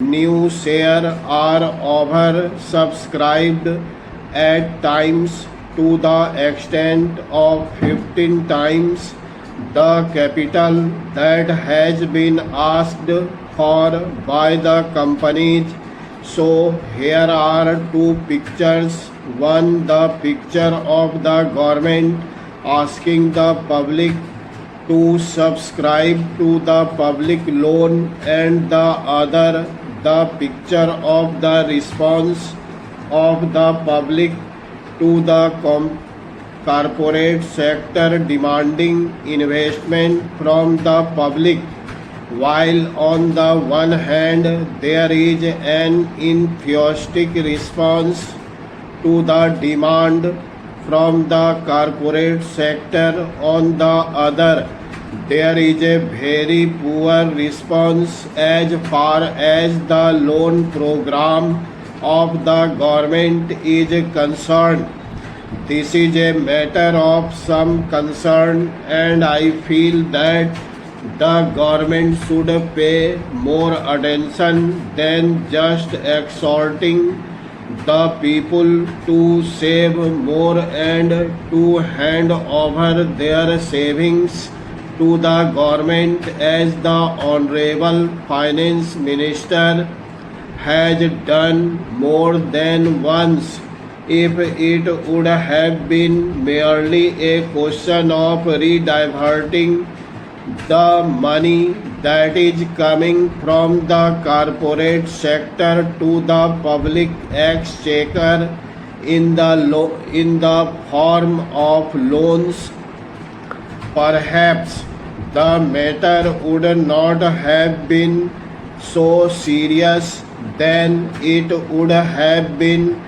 new share are oversubscribed at times to the extent of 15 times the capital that has been asked for by the companies. So here are two pictures. One, the picture of the government asking the public to subscribe to the public loan, and the other, the picture of the response of the public to the corporate sector demanding investment from the public. While on the one hand there is an enthusiastic response to the demand from the corporate sector, on the other there is a very poor response as far as the loan program of the government is concerned. This is a matter of some concern, and I feel that the government should pay more attention than just exhorting the people to save more and to hand over their savings to the government, as the Honorable Finance Minister has done more than once. If it would have been merely a question of rediverting the money that is coming from the corporate sector to the public exchequer in the form of loans, perhaps the matter would not have been so serious. Then it would have been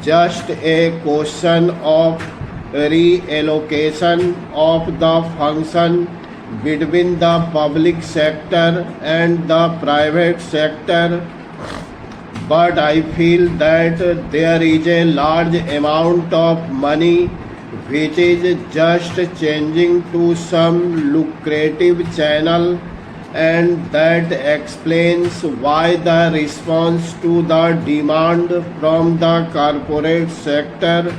just a question of reallocation of the function between the public sector and the private sector. But I feel that there is a large amount of money which is just changing to some lucrative channel, and that explains why the response to the demand from the corporate sector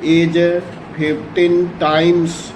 is 15 times